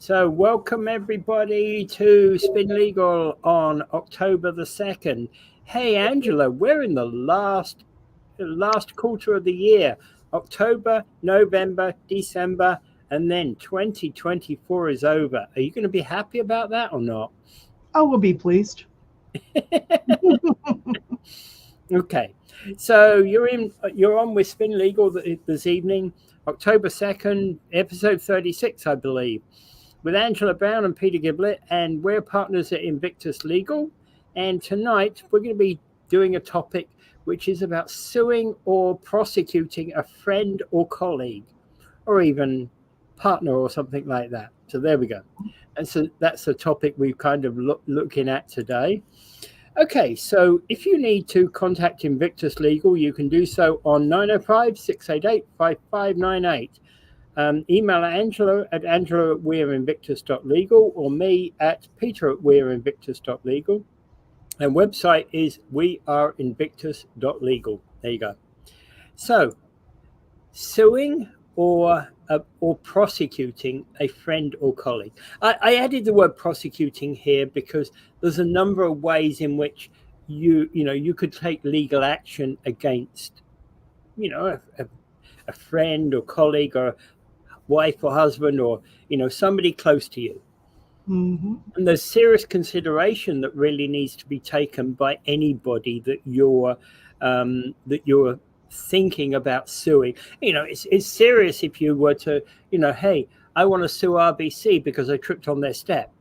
So welcome everybody to Spin Legal on October the 2nd. Hey Angela, we're in the last quarter of the year. October, November, December, and then 2024 is over. Are you going to be happy about that or not? I will be pleased. Okay, so you're on with Spin Legal this evening, October 2nd, episode 36, I believe, with Angela Browne and Peter Giblett, and we're partners at Invictus Legal. And tonight we're going to be doing a topic which is about suing or prosecuting a friend or colleague, or even partner or something like that. So there we go. And so that's the topic we're kind of looking at today. Okay, so if you need to contact Invictus Legal, you can do so on 905-688-5598. Email Angela at angela@weareinvictus.legal or me at peter@weareinvictus.legal. And website is weareinvictus.legal. There you go. So, suing or prosecuting a friend or colleague. I added the word prosecuting here because there's a number of ways in which you could take legal action against, a friend or colleague or wife or husband or, somebody close to you. Mm-hmm. And there's serious consideration that really needs to be taken by anybody that you're thinking about suing. It's serious if you were to, hey, I want to sue RBC because I tripped on their step,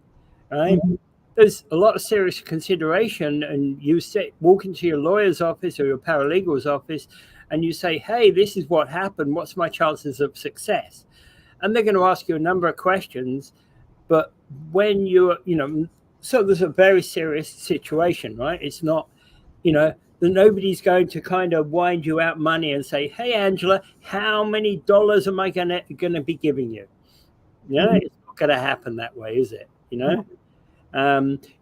right? Mm-hmm. There's a lot of serious consideration, and you walk into your lawyer's office or your paralegal's office and you say, hey, this is what happened. What's my chances of success? And they're going to ask you a number of questions. But when so there's a very serious situation, right? It's not, nobody's going to kind of wind you out money and say, hey, Angela, how many dollars am I going to be giving you? Mm-hmm. It's not going to happen that way, is it?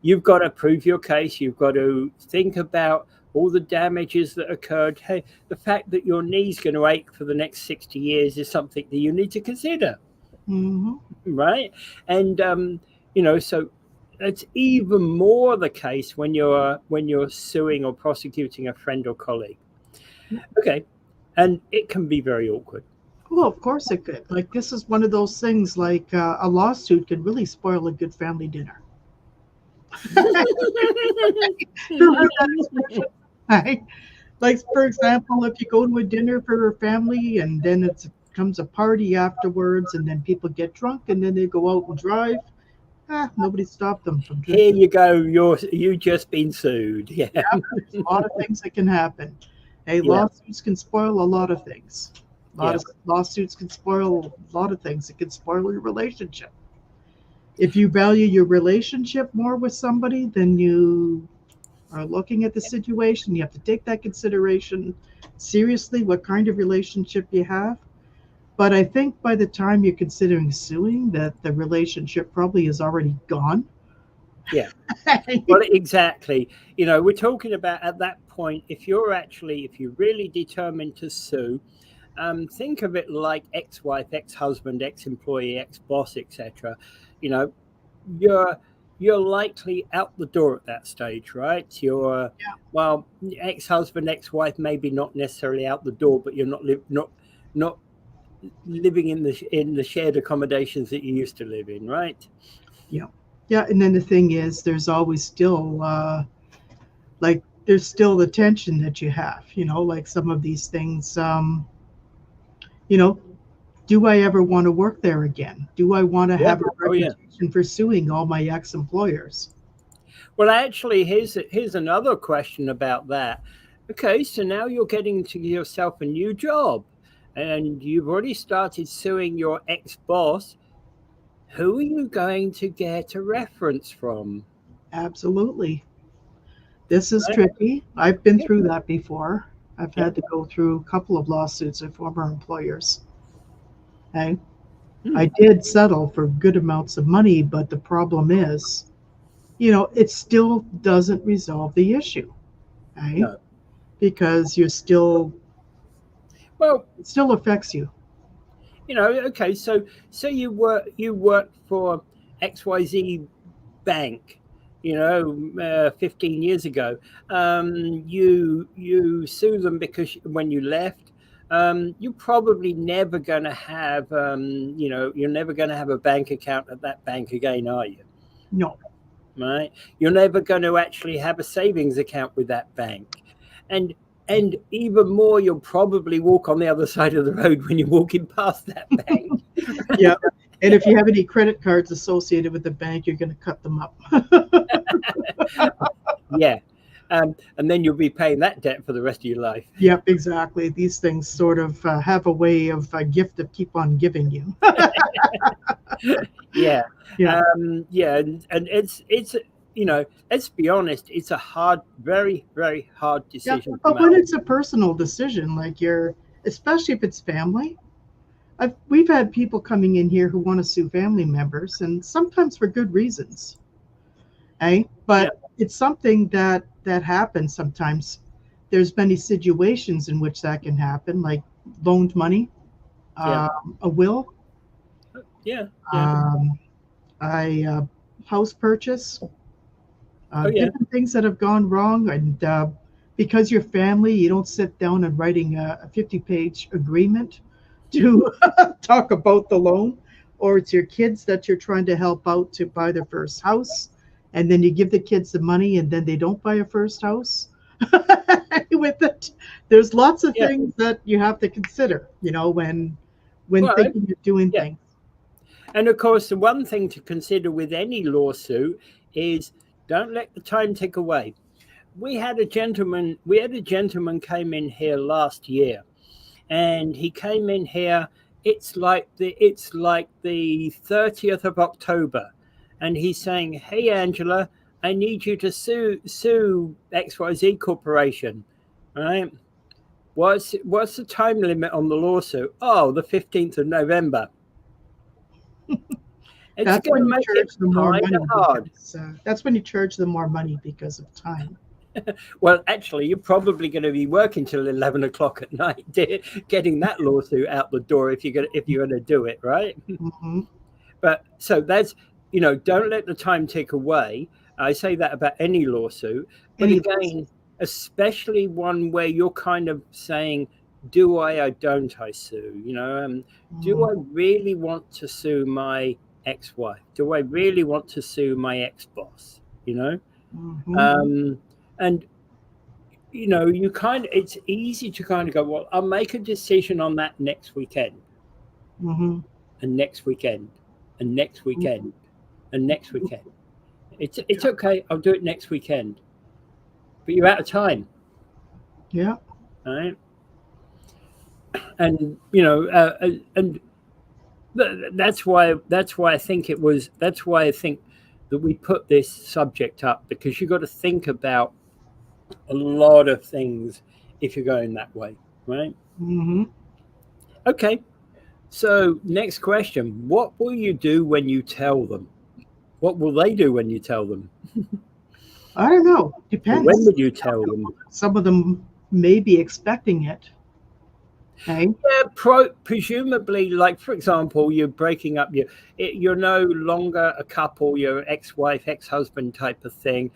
You've got to prove your case. You've got to think about all the damages that occurred. Hey, the fact that your knee's going to ache for the next 60 years is something that you need to consider. Mm-hmm. Right. And, so it's even more the case when you're suing or prosecuting a friend or colleague. Okay. And it can be very awkward. Well, of course it could. Like, this is one of those things, like a lawsuit could really spoil a good family dinner. Right? Like, for example, if you go to a dinner for a family and then it comes a party afterwards and then people get drunk and then they go out and drive, nobody stopped them from drinking. Here you go. You just been sued. Yeah. There's a lot of things that can happen. Hey, lawsuits can spoil a lot of things. Lawsuits can spoil a lot of things. It can spoil your relationship. If you value your relationship more with somebody than you are looking at the situation, you have to take that consideration seriously, what kind of relationship you have. But I think by the time you're considering suing, that the relationship probably is already gone. Yeah. Well, exactly. We're talking about at that point, if you're really determined to sue, think of it like ex-wife, ex-husband, ex-employee, ex-boss, etc. You're likely out the door at that stage, right? Well, ex-husband, ex-wife, maybe not necessarily out the door, but you're not living in the shared accommodations that you used to live in, right? Yeah. And then the thing is, there's always still there's still the tension that you have, like some of these things, do I ever want to work there again? Do I want to have a reputation for suing all my ex-employers? Well, actually, here's another question about that. Okay, so now you're getting to yourself a new job and you've already started suing your ex-boss. Who are you going to get a reference from? Absolutely. This is tricky. I've been through that before. I've had to go through a couple of lawsuits of former employers. Okay. I did settle for good amounts of money, but the problem is, it still doesn't resolve the issue. Right? No. Because you're still, it still affects you. Okay, so you work for XYZ Bank, 15 years ago. You sue them because when you left, you're probably never going to have, you're never going to have a bank account at that bank again, are you? No. Right? You're never going to actually have a savings account with that bank. And even more, you'll probably walk on the other side of the road when you're walking past that bank. Yeah. And if you have any credit cards associated with the bank, you're going to cut them up. Yeah. And then you'll be paying that debt for the rest of your life. Yep, exactly. These things sort of have a way of a gift of keep on giving you. Yeah. Yeah. And it's let's be honest, it's a very, very hard decision. Yeah, but when it's a personal decision, like especially if it's family, we've had people coming in here who want to sue family members, and sometimes for good reasons. But it's something that happens sometimes. There's many situations in which that can happen, like loaned money, a will, a house purchase, different things that have gone wrong. And because you're family, you don't sit down and writing a 50-page agreement to talk about the loan, or it's your kids that you're trying to help out to buy their first house, and then you give the kids the money and then they don't buy a first house with it. There's lots of things that you have to consider, when thinking of doing things. And of course, the one thing to consider with any lawsuit is don't let the time tick away. We had a gentleman came in here last year, and he came in here. It's like the 30th of October, and he's saying, "Hey, Angela, I need you to sue XYZ Corporation." All right? What's the time limit on the lawsuit? Oh, the 15th of November. That's when you charge them more money. That's when you charge them more money because of time. Well, actually, you're probably going to be working till 11 o'clock at night, getting that lawsuit out the door if you're going to do it, right? Mm-hmm. But so that's don't let the time tick away. I say that about any lawsuit, but again, especially one where you're kind of saying, "Do I or don't I sue?" Do I really want to sue my ex-wife? Do I really want to sue my ex-boss? Mm-hmm. And it's easy to kind of go, well, I'll make a decision on that next weekend. Mm-hmm. And next weekend, and next weekend, and next weekend. It's okay, I'll do it next weekend. But you're out of time. Yeah. All right. And and that's why I think that we put this subject up, because you've got to think about a lot of things if you're going that way, right? Mm-hmm. Okay, so next question: what will you do when you tell them? What will they do when you tell them? I don't know. Depends. When would you tell them? Some of them may be expecting it. Okay. Yeah, presumably, like for example, you're breaking up. You're no longer a couple. You're ex-wife, ex-husband type of thing.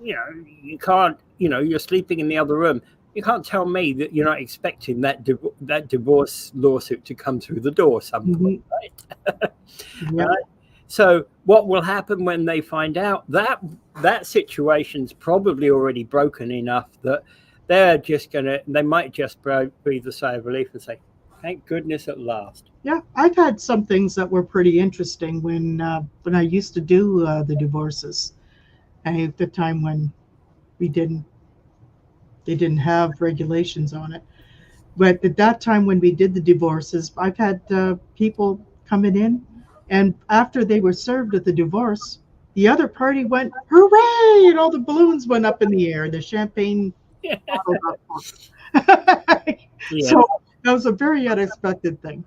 You can't. You're sleeping in the other room. You can't tell me that you're not expecting that divorce lawsuit to come through the door some point, right? Yeah. Right? So what will happen when they find out that situation's probably already broken enough that they might just breathe a sigh of relief and say, "Thank goodness at last." Yeah, I've had some things that were pretty interesting when I used to do the divorces. At the time when they didn't have regulations on it. But at that time when we did the divorces, I've had people coming in, and after they were served with the divorce, the other party went, "Hooray!" and all the balloons went up in the air, and the champagne bottle got popped. So that was a very unexpected thing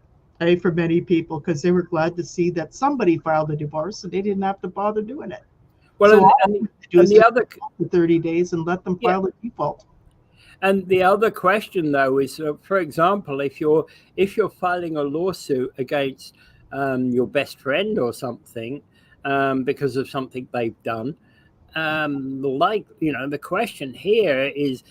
for many people, because they were glad to see that somebody filed a divorce and they didn't have to bother doing it. Well, so and the other for 30 days and let them file a default. And the other question, though, is, for example, if you're filing a lawsuit against your best friend or something because of something they've done, the question here is,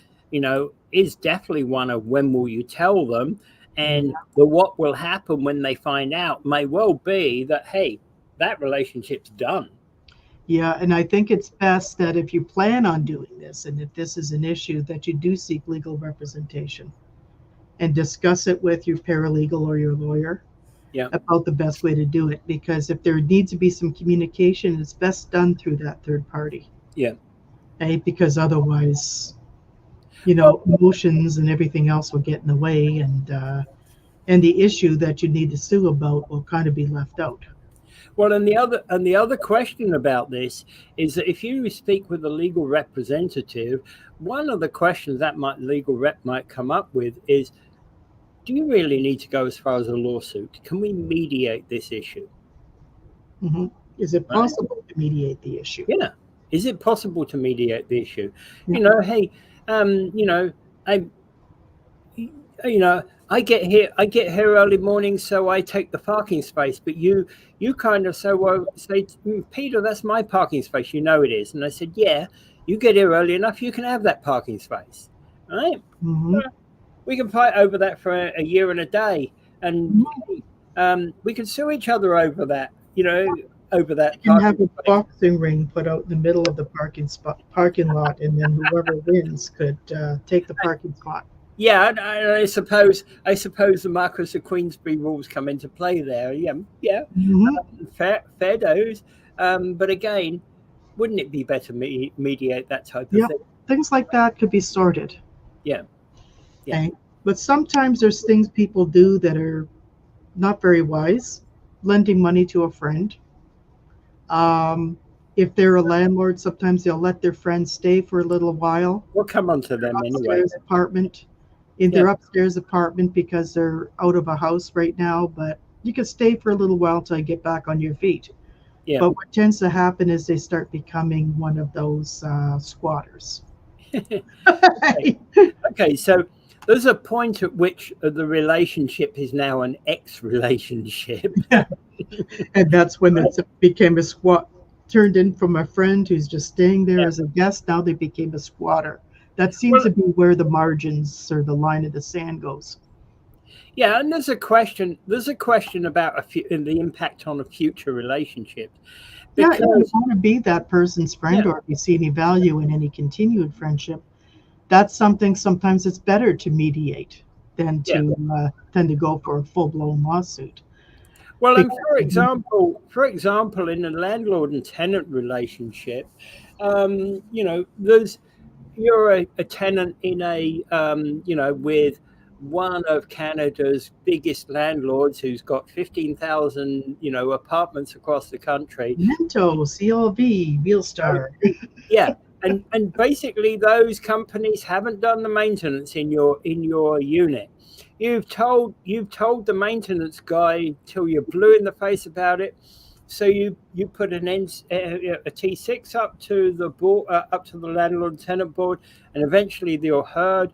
is definitely one of when will you tell them, and the what will happen when they find out may well be that, hey, that relationship's done. Yeah, and I think it's best that if you plan on doing this, and if this is an issue, that you do seek legal representation and discuss it with your paralegal or your lawyer about the best way to do it. Because if there needs to be some communication, it's best done through that third party. Yeah. Right? Because otherwise, emotions and everything else will get in the way, and the issue that you need to sue about will kind of be left out. Well, and the other question about this is that if you speak with a legal representative, one of the questions that legal rep might come up with is, do you really need to go as far as a lawsuit? Can we mediate this issue? Mm-hmm. Is it possible to mediate the issue? Yeah. Is it possible to mediate the issue? Yeah. Hey, I get here early morning, so I take the parking space. But you kind of say, Peter, that's my parking space. You know it is. And I said, yeah, you get here early enough, you can have that parking space, right? Mm-hmm. We can fight over that for a year and a day, and we can sue each other over that. Over that. You can have a boxing ring put out in the middle of the parking lot, and then whoever wins could take the parking spot. Yeah, I suppose the Marquis of Queensberry rules come into play there. Yeah, Mm-hmm. Fair dues. But again, wouldn't it be better mediate that type of thing? Things like that could be sorted. Yeah. Okay? But sometimes there's things people do that are not very wise. Lending money to a friend. If they're a landlord, sometimes they'll let their friends stay for a little while. We'll come on to them anyway. In their upstairs apartment because they're out of a house right now, but you can stay for a little while until you get back on your feet. Yeah. But what tends to happen is they start becoming one of those squatters. Okay, so there's a point at which the relationship is now an ex-relationship. And that's when it became a squat, turned in from a friend who's just staying there as a guest. Now they became a squatter. That seems to be where the margins or the line of the sand goes. Yeah, and there's a question about the impact on a future relationship. Because, if you want to be that person's friend, or if you see any value in any continued friendship, that's something sometimes it's better to mediate than to go for a full-blown lawsuit. Well, and for example, in a landlord and tenant relationship, you're a tenant in a with one of Canada's biggest landlords who's got 15,000 apartments across the country. Minto, CLV, Wheelstar. Yeah, and basically those companies haven't done the maintenance in your unit. You've told the maintenance guy till you're blue in the face about it. So you put a T6 up to the board, up to the landlord tenant board, and eventually they're heard.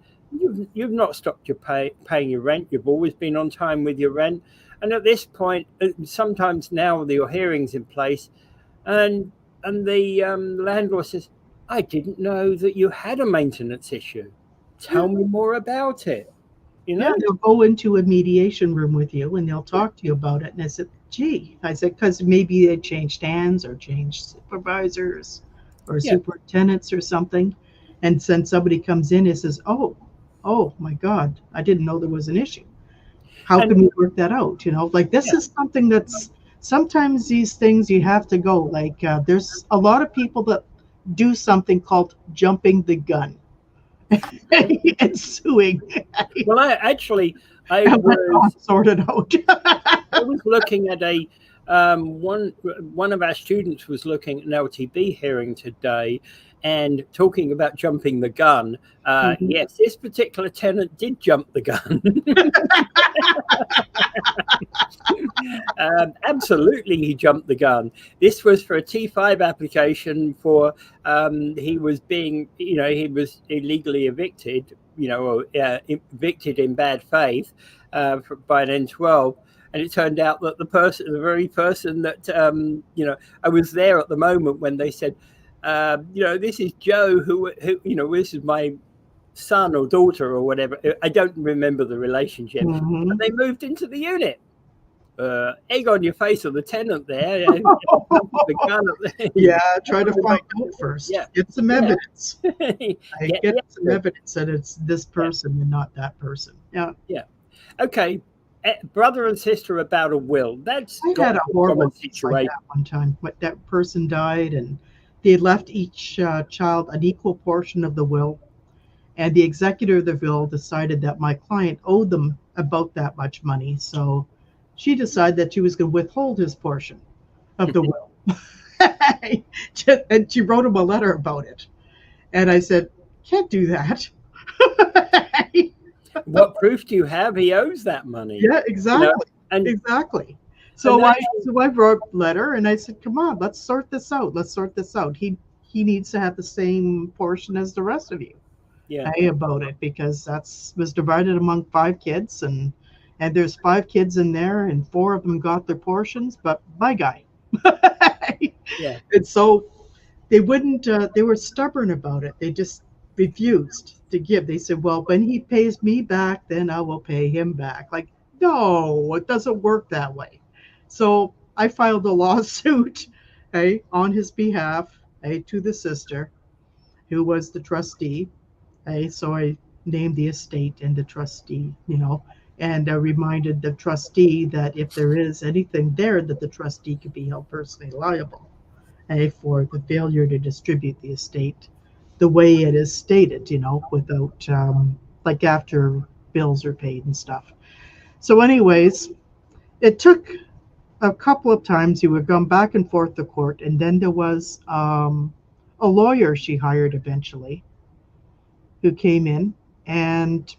You've not stopped your paying your rent. You've always been on time with your rent. And at this point, sometimes now your hearing's in place, and the landlord says, "I didn't know that you had a maintenance issue. Tell me more about it." Yeah, they'll go into a mediation room with you and they'll talk to you about it. And I said, because maybe they changed hands or changed supervisors or superintendents or something. And then somebody comes in and says, oh my God, I didn't know there was an issue. How can we work that out? This is something that's sometimes these things you have to go. There's a lot of people that do something called jumping the gun. And suing. Well, I was sorted out. I was looking at one of our students was looking at an LTB hearing today and talking about jumping the gun. Yes, this particular tenant did jump the gun. Absolutely, he jumped the gun. This was for a T5 application for he was illegally evicted or evicted in bad faith by an N12. And it turned out that the very person that, I was there at the moment when they said, this is Joe, who this is my son or daughter or whatever. I don't remember the relationship. Mm-hmm. But they moved into the unit. Egg on your face of the tenant there. Yeah, try to find out first. Yeah. Get some evidence. Get some evidence. evidence that it's this person and not that person. Yeah. Yeah. Okay. Brother and sister about a will. That's I had a horrible situation like that one time. But that person died, and they left each child an equal portion of the will. And the executor of the will decided that my client owed them about that much money. So she decided that she was going to withhold his portion of the will. And she wrote him a letter about it. And I said, can't do that. What proof do you have he owes that money? Yeah, exactly. Exactly. So I wrote a letter and I said, come on, let's sort this out. He needs to have the same portion as the rest of you. Yeah. About it, because was divided among 5 kids, and there's 5 kids in there, and 4 of them got their portions, but my guy. Yeah. And so they wouldn't. They were stubborn about it. They just refused to give. They said, "Well, when he pays me back, then I will pay him back." Like, no, it doesn't work that way. So I filed a lawsuit, on his behalf, to the sister, who was the trustee. So I named the estate and the trustee, and reminded the trustee that if there is anything there, that the trustee could be held personally liable for the failure to distribute the estate the way it is stated, without like after bills are paid and stuff. So anyways, it took a couple of times. You would go back and forth to court, and then there was a lawyer she hired eventually, who came in, and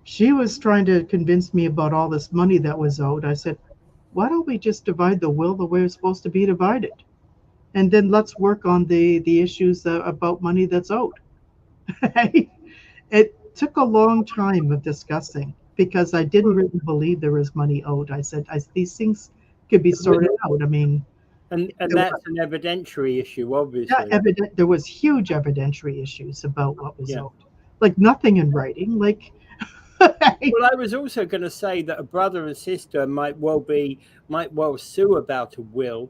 she was trying to convince me about all this money that was owed. I said, why don't we just divide the will the way it's supposed to be divided? And then let's work on the issues about money that's owed. It took a long time of discussing, because I didn't really believe there was money owed. I said, these things could be sorted out. I mean, and that's an evidentiary issue, obviously. Yeah, there was huge evidentiary issues about what was owed. Like nothing in writing. Like, well, I was also going to say that a brother and sister might well sue about a will,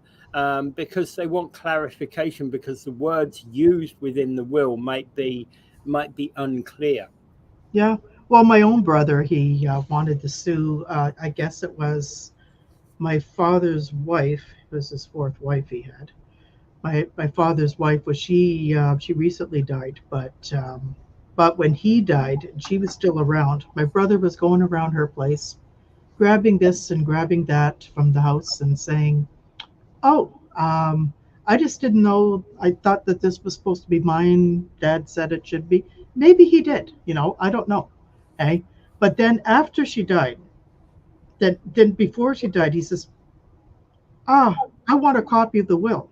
because they want clarification, because the words used within the will might be unclear. Yeah. Well, my own brother, he wanted to sue. I guess it was my father's wife. It was his 4th wife he had. My father's wife was she recently died, but when he died, she was still around. My brother was going around her place, grabbing this and grabbing that from the house and saying, "Oh, I just didn't know. I thought that this was supposed to be mine. Dad said it should be." Maybe he did. I don't know. Okay, but then after she died, then before she died, he says, I want a copy of the will,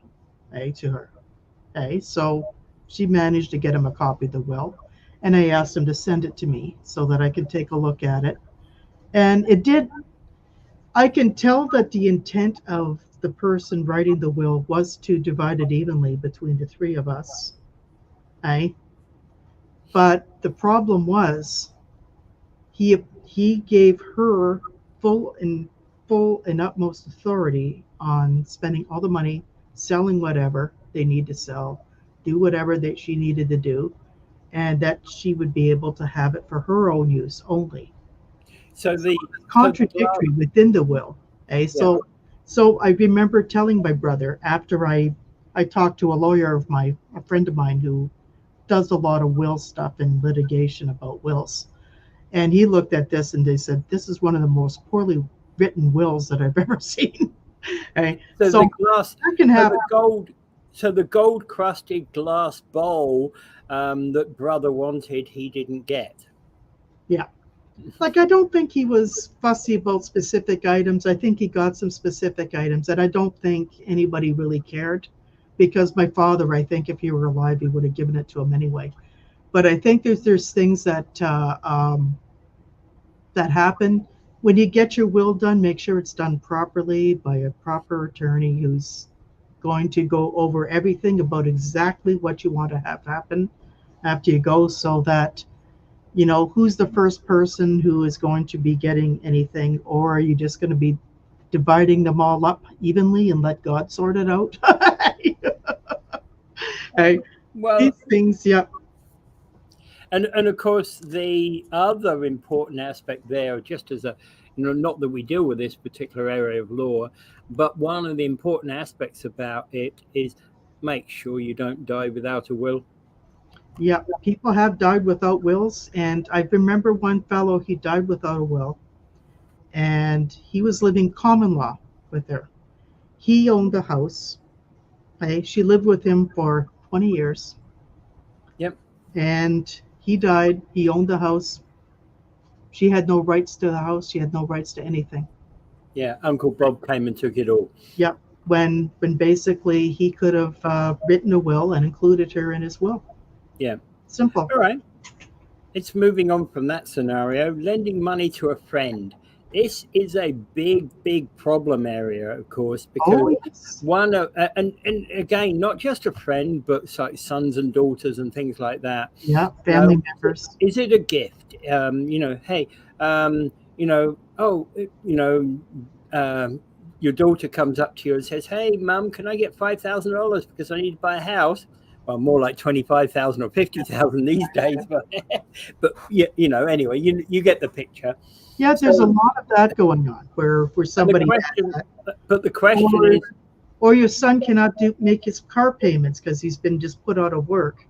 to her. So she managed to get him a copy of the will, and I asked him to send it to me so that I could take a look at it. And it did. I can tell that the intent of the person writing the will was to divide it evenly between the 3 of us. But the problem was he gave her full and utmost authority on spending all the money, selling whatever they need to sell, do whatever that she needed to do, and that she would be able to have it for her own use only. So the contradictory within the will. So I remember telling my brother, after I talked to a friend of mine who does a lot of will stuff and litigation about wills. And he looked at this and they said, this is one of the most poorly written wills that I've ever seen. So that can happen. The gold crusted glass bowl that brother wanted, he didn't get. Yeah. Like, I don't think he was fussy about specific items. I think he got some specific items that I don't think anybody really cared, because my father, I think if he were alive, he would have given it to him anyway. But I think there's things that that happen when you get your will done. Make sure it's done properly by a proper attorney who's going to go over everything about exactly what you want to have happen after you go, so that you know who's the first person who is going to be getting anything, or are you just going to be dividing them all up evenly and let God sort it out? Hey, Well, these things, yeah. and of course, the other important aspect there, just as a, not that we deal with this particular area of law, but one of the important aspects about it is make sure you don't die without a will. Yeah, people have died without wills, and I remember one fellow, he died without a will, and he was living common law with her. He owned the house. Okay? She lived with him for 20 years, Yep. and he died. He owned the house. She had no rights to the house. She had no rights to anything. Yeah, Uncle Bob came and took it all. Yep. When basically he could have written a will and included her in his will. Yeah. Simple. All right. It's moving on from that scenario. Lending money to a friend. This is a big problem area, of course, because yes. one and again, not just a friend, but like sons and daughters and things like that. Yeah, family members. Is it a gift? Hey, your daughter comes up to you and says, "Hey, Mum, can I get $5,000 because I need to buy a house?" Well, more like 25,000 or 50,000 these days, but yeah, anyway, you get the picture. Yeah, there's a lot of that going on where somebody. But the question is, or your son cannot make his car payments because he's been just put out of work,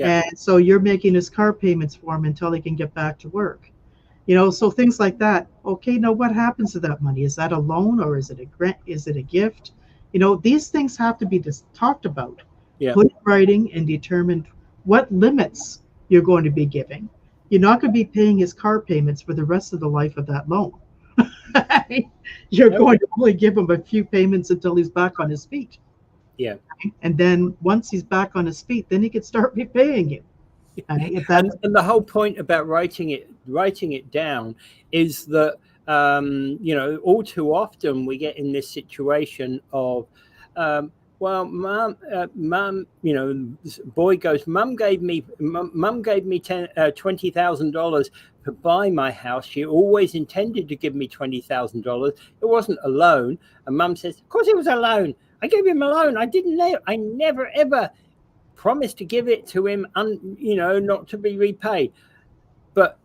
and so you're making his car payments for him until he can get back to work. So things like that. Okay, now what happens to that money? Is that a loan or is it a grant? Is it a gift? These things have to be just talked about, put in writing, and determined what limits you're going to be giving. You're not going to be paying his car payments for the rest of the life of that loan. You're going to only give him a few payments until he's back on his feet. Yeah. And then once he's back on his feet, then he can start repaying you. And the whole point about writing it down is that all too often we get in this situation of well, mum, boy goes, mum gave me $20,000 to buy my house. She always intended to give me $20,000. It wasn't a loan. And mum says, of course it was a loan. I gave him a loan. I never ever promised to give it to him, not to be repaid. But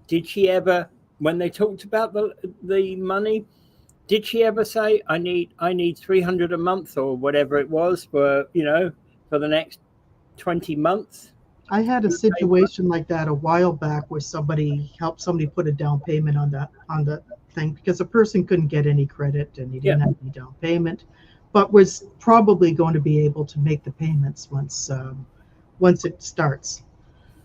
did she ever, when they talked about the money, did she ever say, I need $300 a month or whatever it was for the next 20 months? I had a situation like that a while back where somebody helped somebody put a down payment on the thing because a person couldn't get any credit and he didn't have any down payment, but was probably going to be able to make the payments once it starts.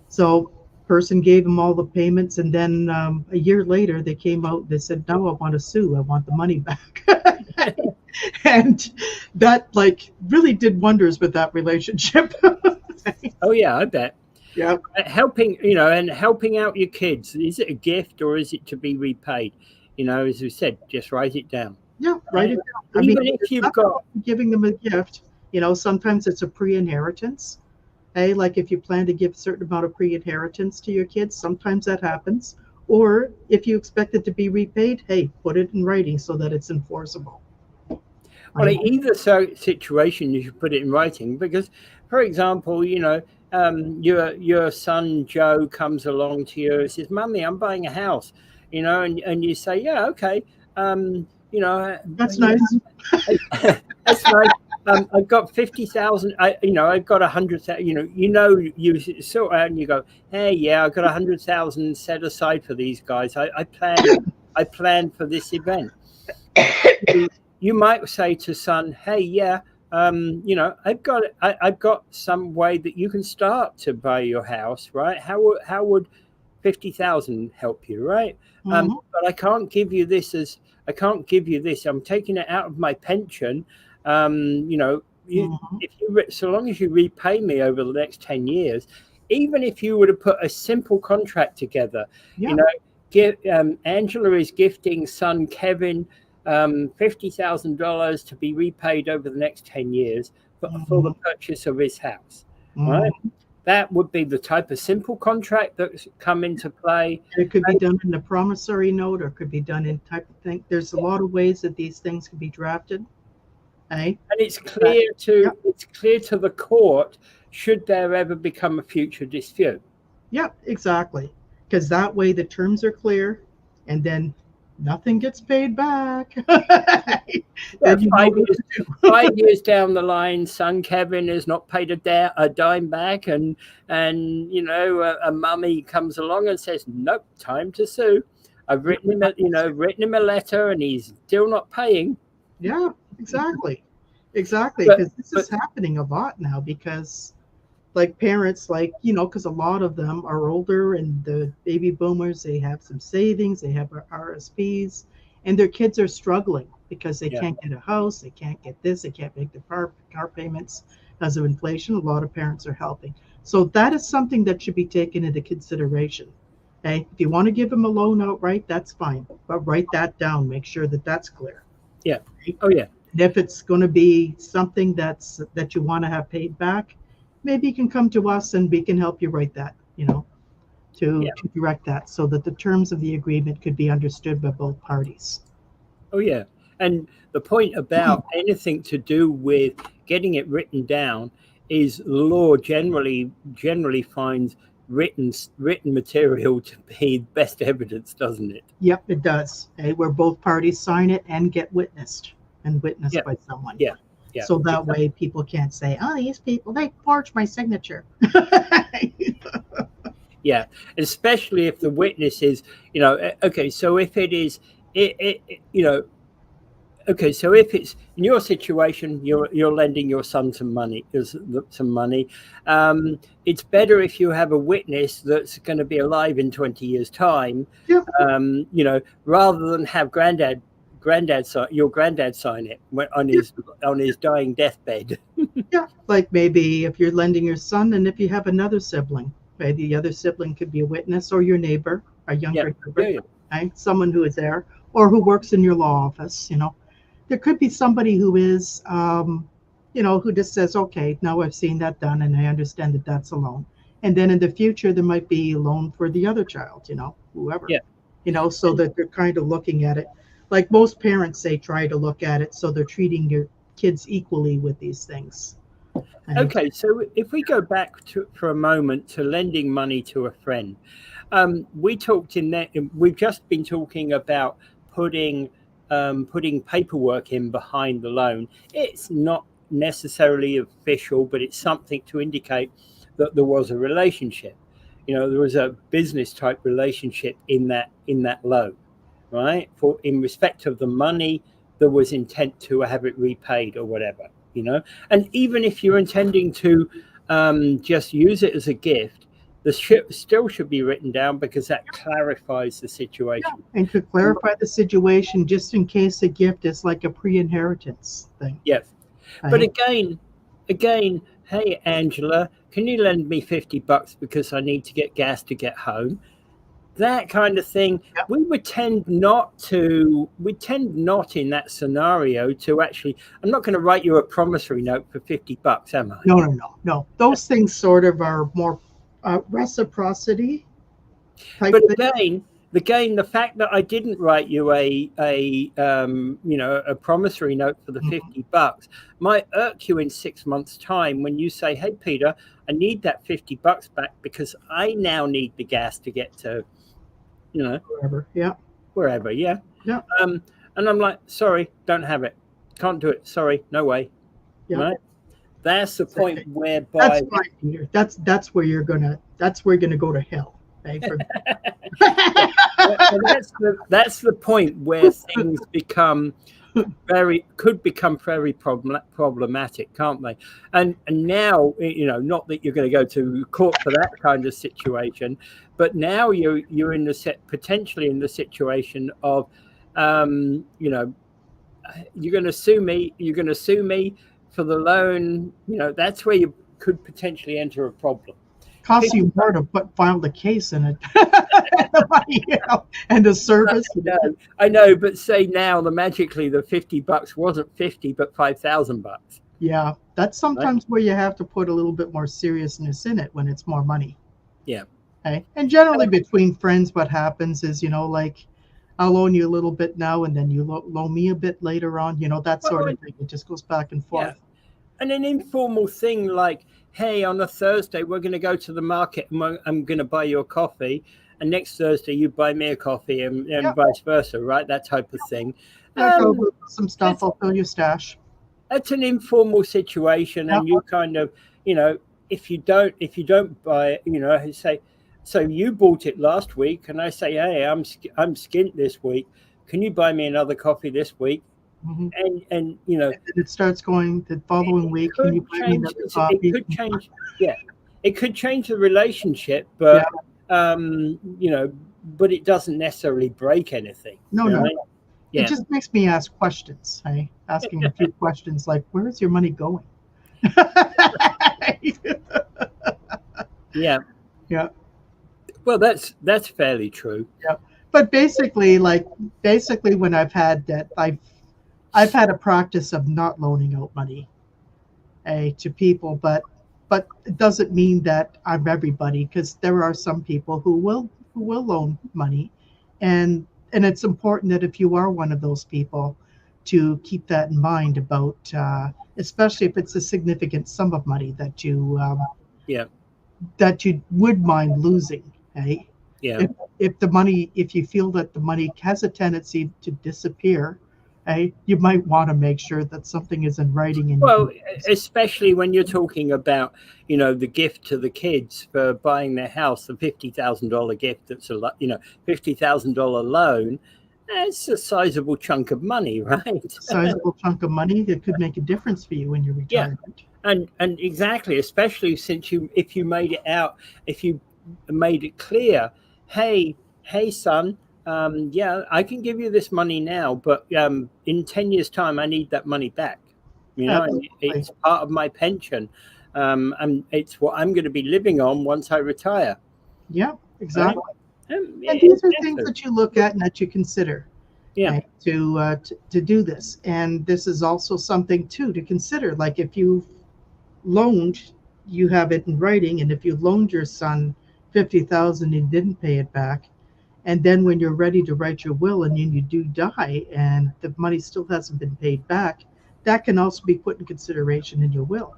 So person gave him all the payments, and then a year later they came out, they said, no, I want to sue, I want the money back. And that really did wonders with that relationship. Oh yeah, I bet. Yeah. Helping out your kids, is it a gift or is it to be repaid? As we said, just write it down. Yeah, write it down. Even if you've got giving them a gift, sometimes it's a pre-inheritance. Hey, like if you plan to give a certain amount of pre-inheritance to your kids, sometimes that happens. Or if you expect it to be repaid, hey, put it in writing so that it's enforceable. Well, either situation you should put it in writing because, for example, your son Joe comes along to you and says, "Mummy, I'm buying a house," and you say, "Yeah, okay, that's nice." That's nice. I've got 50,000. I've got 100,000. You sort out and you go, "Hey, yeah, I've got 100,000 set aside for these guys. I planned for this event." You might say to son, "Hey, yeah, I've got some way that you can start to buy your house, right? How would 50,000 help you, right? Mm-hmm. But I can't give you this I'm taking it out of my pension. If so long as you repay me over the next 10 years, even if you were to put a simple contract together, Yeah. you know, Angela is gifting son Kevin $50,000 to be repaid over the next 10 years for the purchase of his house, right? That would be the type of simple contract that's come into play. It could be done in a promissory note, or could be done in type of thing. There's a lot of ways that these things can be drafted. Eh? And it's clear to the court should there ever become a future dispute. Yeah, exactly. Because that way the terms are clear, and then nothing gets paid back. Yeah, 5 years down the line, son Kevin has not paid a dime back, and you know, a mummy comes along and says, "Nope, time to sue. I've written him a letter, and he's still not paying." Yeah, exactly, because this is happening a lot now. Because like parents, like, you know, because a lot of them are older, and the baby boomers, they have some savings, they have RSPs, and their kids are struggling because they can't get a house, they can't get this, they can't make the car payments because of inflation. A lot of parents are helping. So that is something that should be taken into consideration. Okay? If you want to give them a loan outright, that's fine, but write that down, make sure that that's clear. Yeah. Oh yeah. And if it's going to be something that you want to have paid back, maybe you can come to us and we can help you write that, you know, to direct that so that the terms of the agreement could be understood by both parties. Oh yeah. And the point about anything to do with getting it written down is law generally finds written material to be best evidence, doesn't it? Yep, it does. Okay? Where both parties sign it and get witnessed by someone. Yeah. Yeah. So that way people can't say, "Oh, these people, they forged my signature." Yeah, especially if the witness is, you know, okay, so if it is, you know, okay, so if it's in your situation, you're lending your son some money. It's better if you have a witness that's going to be alive in 20 years' time, Yeah. You know, rather than have your granddad sign it on his dying deathbed. Yeah, like maybe if you're lending your son, and if you have another sibling, maybe the other sibling could be a witness, or your neighbor, a younger neighbor, right? Someone who is there, or who works in your law office. You know, there could be somebody who is, you know, who just says, "Okay, now I've seen that done, and I understand that that's a loan." And then in the future, there might be a loan for the other child. You know, whoever. Yeah. You know, so that they're kind of looking at it. Like most parents, they try to look at it so they're treating your kids equally with these things. Okay, so if we go back for a moment to lending money to a friend, we've just been talking about putting paperwork in behind the loan. It's not necessarily official, but it's something to indicate that there was a relationship. You know, there was a business type relationship in that loan, right? In respect of the money, there was intent to have it repaid or whatever. You know, and even if you're intending to just use it as a gift, the still should be written down, because that clarifies the situation. Yeah, and to clarify the situation, just in case a gift is like a pre-inheritance thing. Yes, but again, hey Angela, can you lend me $50 because I need to get gas to get home? That kind of thing. Yep. We tend not in that scenario to actually, I'm not going to write you a promissory note for $50, am I? No. Those things sort of are more reciprocity type but thing. Again, the fact that I didn't write you a promissory note for the $50 might irk you in 6 months' time when you say, "Hey Peter, I need that $50 back because I now need the gas to get to, you know, wherever, yeah. And I'm like, "Sorry, don't have it, can't do it. Sorry, no way." Yeah. Right? That's the point whereby that's fine, Peter. That's where you're gonna go to hell. Okay? That's the point where things could become very problematic, can't they? And now, you know, not that you're going to go to court for that kind of situation, but now you're potentially in the situation of, you know, you're going to sue me for the loan. You know, that's where you could potentially enter a problem. costs you more to file the case in it, the money, and the service. I know, but say now magically the $50 wasn't 50, but $5,000. Yeah, that's sometimes where you have to put a little bit more seriousness in it when it's more money. Yeah. Okay? And generally between friends, what happens is, like, I'll loan you a little bit now, and then you loan me a bit later on, that sort of thing. It just goes back and forth. Yeah. And an informal thing like, hey, on a Thursday, we're going to go to the market and I'm going to buy you a coffee. And next Thursday, you buy me a coffee and vice versa, right? That type of thing. Go some stuff, I'll fill your stash. It's an informal situation. And you kind of, if you don't buy it, say, so you bought it last week. And I say, hey, I'm skint this week. Can you buy me another coffee this week? Mm-hmm. And it starts going the following week. It could change. Yeah, it could change the relationship, but but it doesn't necessarily break anything. No. Yeah. It just makes me ask questions. Asking a few questions like, "Where is your money going?" Yeah. Well, that's fairly true. Yeah, but basically, when I've had that, I've had a practice of not loaning out money to people, but it doesn't mean that I'm everybody, because there are some people who will loan money, and it's important that if you are one of those people, to keep that in mind about, especially if it's a significant sum of money that you would mind losing. Yeah. If you feel that the money has a tendency to disappear, you might want to make sure that something is in writing. Especially when you're talking about, the gift to the kids for buying their house, the $50,000 gift. That's $50,000 loan. That's a sizable chunk of money, right? Sizable chunk of money that could make a difference for you in your retirement. Yeah, and exactly, especially since if you made it clear, hey, son. I can give you this money now, but in 10 years' time, I need that money back. It's part of my pension, and it's what I'm going to be living on once I retire. Yeah, exactly. And these are things that you look at and that you consider. Yeah. To do this, and this is also something too to consider. Like if you loaned, you have it in writing, and if you loaned your son $50,000 and didn't pay it back, and then when you're ready to write your will and then you do die and the money still hasn't been paid back, that can also be put in consideration in your will.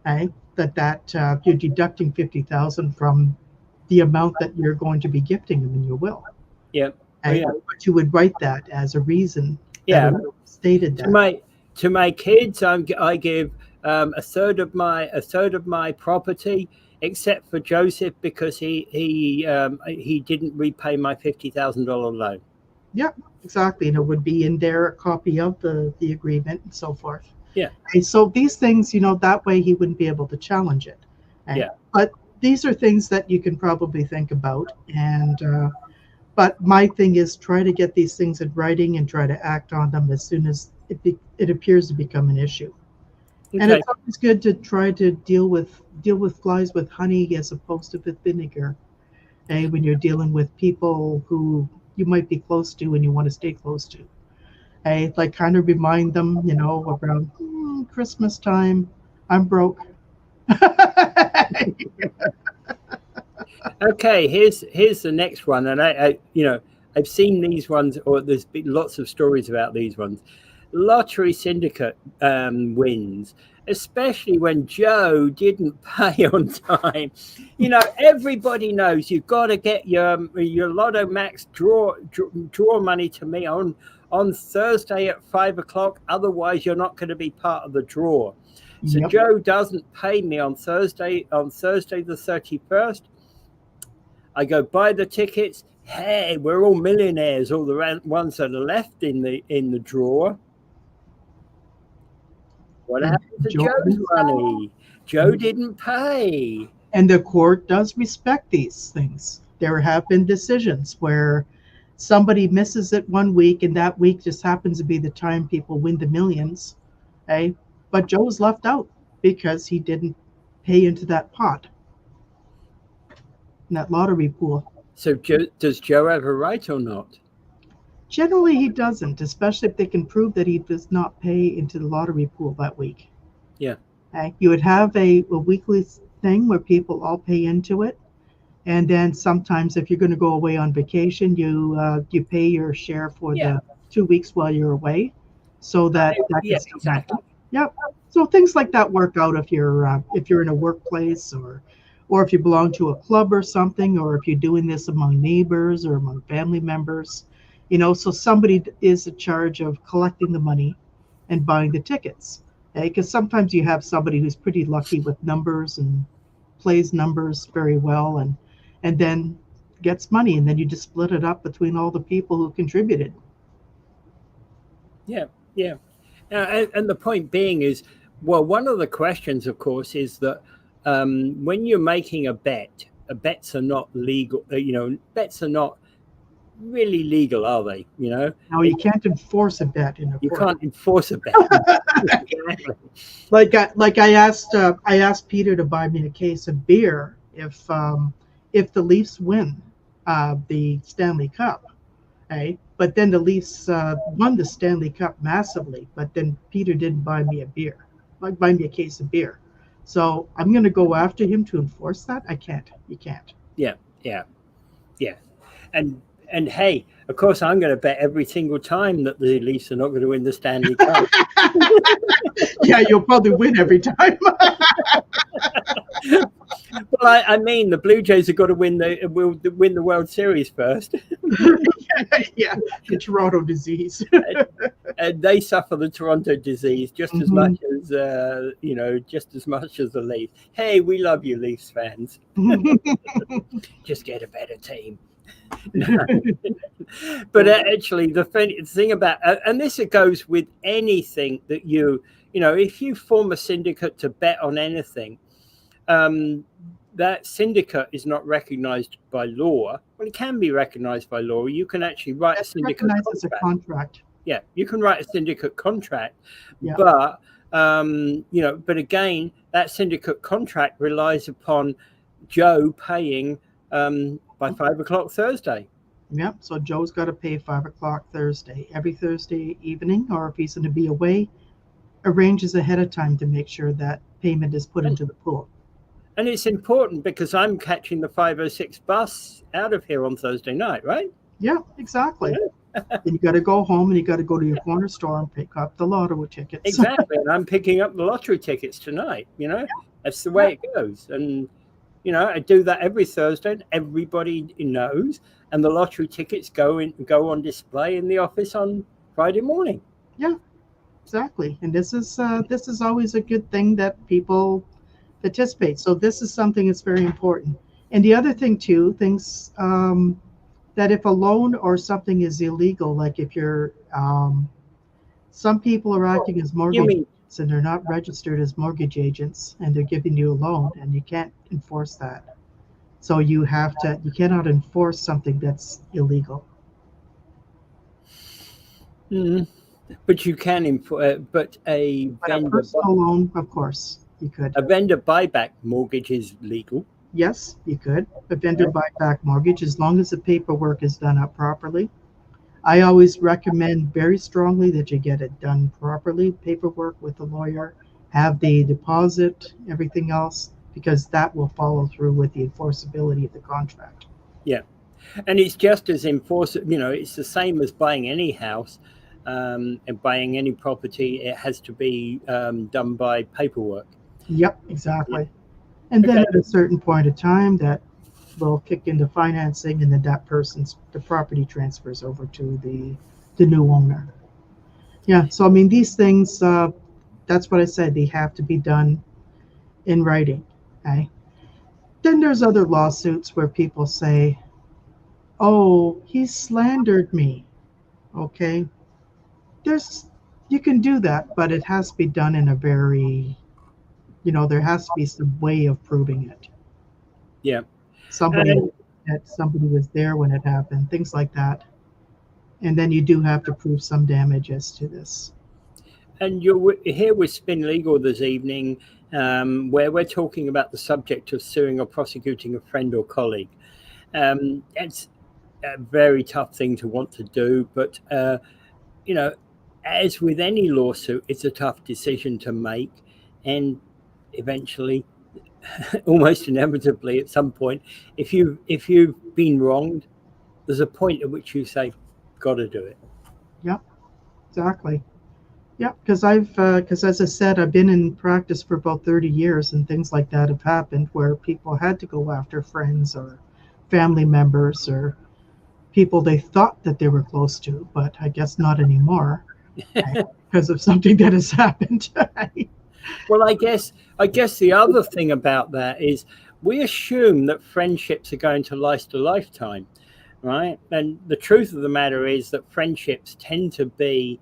That you're deducting $50,000 from the amount that you're going to be gifting them in your will. Yeah. But you would write that as a reason. Yeah. Stated that. To my kids, I give a third of my property, except for Joseph, because he didn't repay my $50,000 loan. Yeah, exactly. And it would be in there a copy of the agreement and so forth. Yeah. And so these things, that way he wouldn't be able to challenge it. Yeah. But these are things that you can probably think about. And but my thing is try to get these things in writing and try to act on them as soon as it appears to become an issue. Okay. And it's always good to try to deal with flies with honey as opposed to with vinegar. When you're dealing with people who you might be close to and you want to stay close to. Kind of remind them, around Christmas time, I'm broke. Okay, here's the next one, and I've seen these ones, or there's been lots of stories about these ones. Lottery syndicate wins, especially when Joe didn't pay on time. Everybody knows you've got to get your Lotto Max draw money to me on Thursday at 5 o'clock. Otherwise, you're not going to be part of the draw. So yep. Joe doesn't pay me on Thursday the 31st. I go buy the tickets. Hey, we're all millionaires, all the ones that are left in the drawer. What happened to Joe's money? Joe didn't pay. And the court does respect these things. There have been decisions where somebody misses it one week, and that week just happens to be the time people win the millions. But Joe's left out because he didn't pay into that pot. in that lottery pool. So does Joe have a right or not? Generally, he doesn't, especially if they can prove that he does not pay into the lottery pool that week. Yeah. Okay? You would have a weekly thing where people all pay into it. And then sometimes if you're going to go away on vacation, you pay your share for the 2 weeks while you're away, so that gets exactly. Yep. So things like that work out if you're in a workplace or if you belong to a club or something, or if you're doing this among neighbors or among family members, so somebody is in charge of collecting the money and buying the tickets. Okay? Because sometimes you have somebody who's pretty lucky with numbers and plays numbers very well and then gets money, and then you just split it up between all the people who contributed. Yeah. And the point being is, well, one of the questions, of course, is that when you're making a bet, bets are not legal. Bets are not really legal, are they? No, you can't enforce a bet in a you court. can't enforce a bet. Exactly. Like I asked Peter to buy me a case of beer if the Leafs win the Stanley Cup, okay? But then the Leafs won the Stanley Cup massively, but then Peter didn't buy me a case of beer. So I'm going to go after him to enforce that. I can't. You can't. Yeah. And hey, of course, I'm going to bet every single time that the Leafs are not going to win the Stanley Cup. Yeah, you'll probably win every time. Well, I mean, the Blue Jays have got to win the World Series first. Yeah, the Toronto disease. And they suffer the Toronto disease just as much as just as much as the Leafs. Hey, we love you, Leafs fans. Just get a better team. But actually, the thing about and this goes with anything that if you form a syndicate to bet on anything, that syndicate is not recognized by law. Well, it can be recognized by law. You can actually write a syndicate contract. Yeah, you can write a syndicate contract, yeah. But but again, that syndicate contract relies upon Joe paying by 5 o'clock Thursday. Yep. So Joe's got to pay 5 o'clock Thursday every Thursday evening, or if he's going to be away, arranges ahead of time to make sure that payment is put into the pool. And it's important because I'm catching the 5:06 bus out of here on Thursday night, right? Yeah, exactly. And you got to go home and you got to go to your corner store and pick up the lottery tickets. Exactly. And I'm picking up the lottery tickets tonight. That's the way it goes. And I do that every Thursday, and everybody knows. And the lottery tickets go on display in the office on Friday morning. Yeah, exactly. And this is always a good thing that people participate. So this is something that's very important. And the other thing too, things that if a loan or something is illegal, like if you're, some people are acting as mortgage agents and they're not registered as mortgage agents, and they're giving you a loan, and you can't enforce that. So you cannot enforce something that's illegal. But you can enforce, but a personal loan, of course, you could. A vendor buyback mortgage is legal. Yes, you could. A vendor buyback mortgage, as long as the paperwork is done up properly. I always recommend very strongly that you get it done properly, paperwork with the lawyer, have the deposit, everything else, because that will follow through with the enforceability of the contract. Yeah. And it's just as enforceable, it's the same as buying any house and buying any property. It has to be done by paperwork. Yep, exactly. And then at a certain point of time, that will kick into financing, and then the property transfers over to the new owner. Yeah, so I mean, these things, that's what I said, they have to be done in writing. Okay. Then there's other lawsuits where people say, oh, he slandered me. Okay. You can do that, but it has to be done in a very, there has to be some way of proving it. Yeah. Somebody was there when it happened, things like that. And then you do have to prove some damages to this. And you're here with Spin Legal this evening, where we're talking about the subject of suing or prosecuting a friend or colleague. It's a very tough thing to want to do, but as with any lawsuit, it's a tough decision to make, and eventually, almost inevitably, at some point, if you've been wronged, there's a point at which you say, "Got to do it." Yep, exactly. Yeah, because as I said, I've been in practice for about 30 years, and things like that have happened where people had to go after friends or family members or people they thought that they were close to, but I guess not anymore because of something that has happened. Well, I guess the other thing about that is we assume that friendships are going to last a lifetime, right? And the truth of the matter is that friendships tend to be,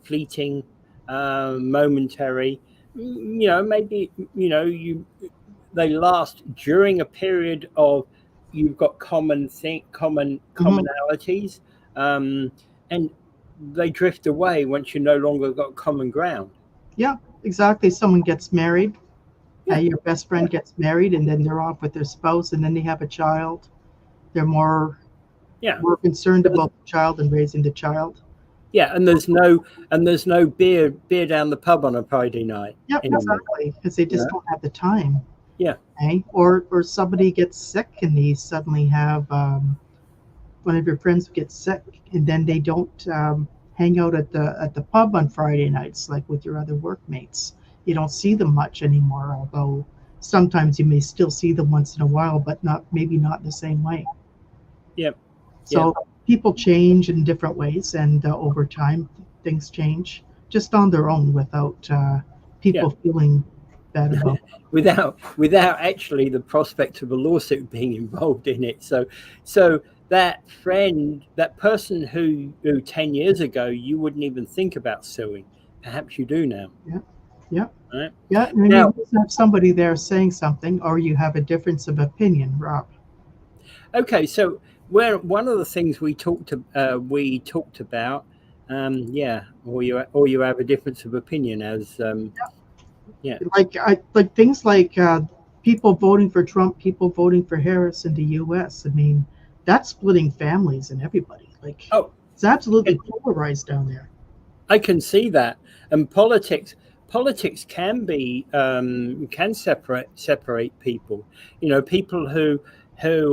fleeting, momentary. Maybe they last during a period of you've got commonalities, and they drift away once you no longer got common ground. Yeah, exactly. Someone gets married. Yeah. Your best friend gets married, and then they're off with their spouse, and then they have a child. They're more concerned about the child and raising the child. Yeah, and there's no beer down the pub on a Friday night. Yeah, exactly, because they just don't have the time. Yeah. Okay? Or somebody gets sick, and they suddenly have one of your friends gets sick, and then they don't hang out at the pub on Friday nights like with your other workmates. You don't see them much anymore, although sometimes you may still see them once in a while, but maybe not in the same way. Yep. So people change in different ways, and over time things change just on their own without people feeling bad about it. without actually the prospect of a lawsuit being involved in it. So that friend, that person who 10 years ago you wouldn't even think about suing, perhaps you do now. Yeah. Right? Yeah. And now, you have somebody there saying something, or you have a difference of opinion, Rob. Okay, so one of the things we talked about, or you have a difference of opinion as like things like people voting for Trump, people voting for Harris in the U.S. I mean, that's splitting families and everybody. It's absolutely polarized down there. I can see that, and politics can be can separate people. People who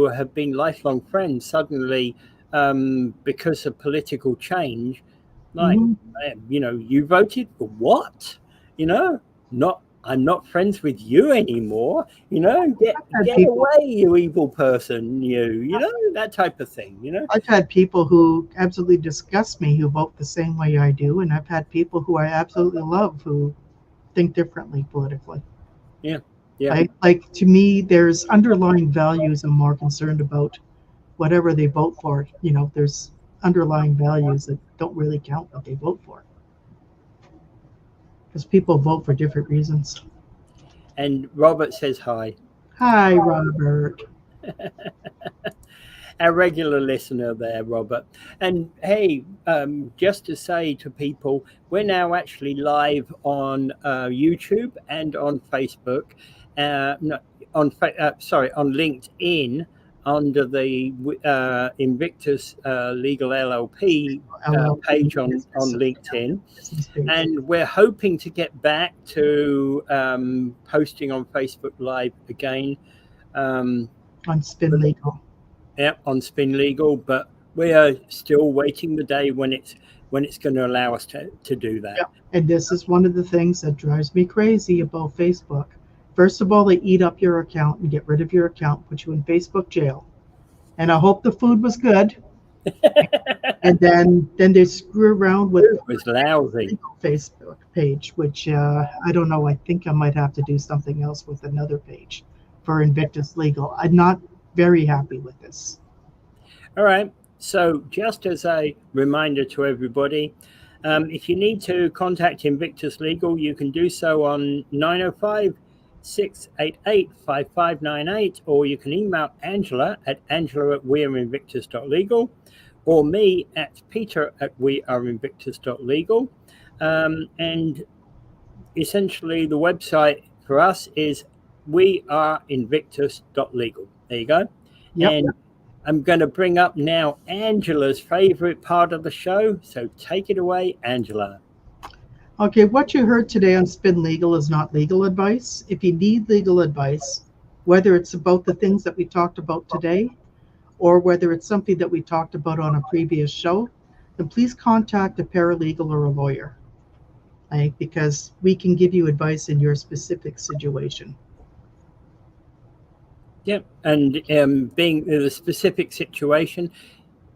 have been lifelong friends suddenly, because of political change, you voted for what? I'm not friends with you anymore. Get away, you evil person. That type of thing. I've had people who absolutely disgust me who vote the same way I do, and I've had people who I absolutely love who think differently politically. Yeah. Like to me, there's underlying values I'm more concerned about whatever they vote for. There's underlying values that don't really count what they vote for. Because people vote for different reasons. And Robert says hi. Hi, Robert. Our regular listener there, Robert. And hey, just to say to people, we're now actually live on YouTube and on Facebook. On LinkedIn under the Invictus Legal LLP page on LinkedIn. And we're hoping to get back to posting on Facebook Live again. On Spin Legal. Yeah, on Spin Legal, but we are still waiting the day when it's going to allow us to do that. Yeah. And this is one of the things that drives me crazy about Facebook. First of all, they eat up your account and get rid of your account, put you in Facebook jail. And I hope the food was good. And then they screw around with it was lousy Facebook page, which I don't know. I think I might have to do something else with another page for Invictus Legal. I'm not very happy with this. All right. So just as a reminder to everybody, if you need to contact Invictus Legal, you can do so on 905-688-5598, or you can email Angela at angela@weareinvictus.legal, or me at peter@weareinvictus.legal. And essentially the website for us is we are invictus.legal. There you go. Yep. And I'm going to bring up now Angela's favorite part of the show. So take it away, Angela. Okay, what you heard today on Spin Legal is not legal advice. If you need legal advice, whether it's about the things that we talked about today, or whether it's something that we talked about on a previous show, then please contact a paralegal or a lawyer, right? Because we can give you advice in your specific situation. Yep. And being in a specific situation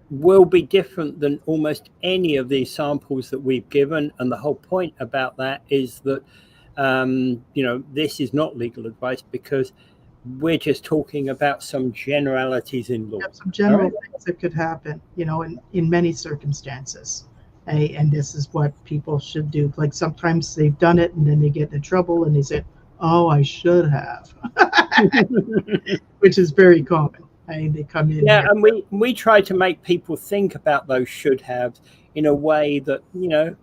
will be different than almost any of these samples that we've given. And the whole point about that is that, this is not legal advice because we're just talking about some generalities in law. Yep, some general things that could happen, in many circumstances. And this is what people should do. Like sometimes they've done it and then they get in trouble and they say, oh, I should have, which is very common. They come in. Yeah, and we try to make people think about those should haves in a way that,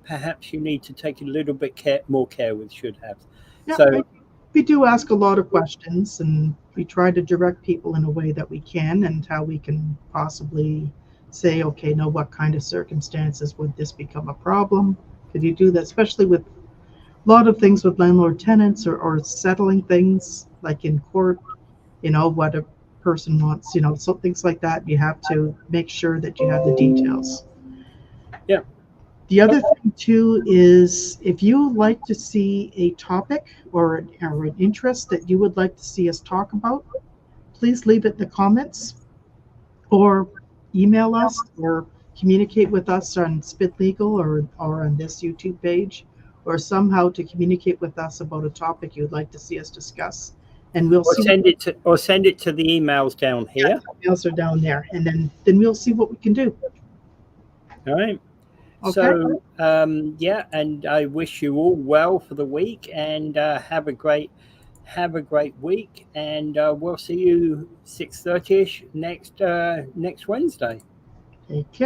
perhaps you need to take a little bit more care with should haves. Yeah, so we do ask a lot of questions and we try to direct people in a way that we can and how we can possibly say, okay, now what kind of circumstances would this become a problem? Could you do that, especially with a lot of things with landlord tenants or settling things like in court, what a person wants, so things like that. You have to make sure that you have the details. Yeah. The other thing too is if you would like to see a topic or an interest that you would like to see us talk about, please leave it in the comments or email us or communicate with us on Spin Legal or on this YouTube page, or somehow to communicate with us about a topic you'd like to see us discuss. And we'll send it to the emails down here. Yeah, the emails are down there, and then we'll see what we can do. All right. Okay. So and I wish you all well for the week, and have a great week, and we'll see you 6:30ish next Wednesday. Take care.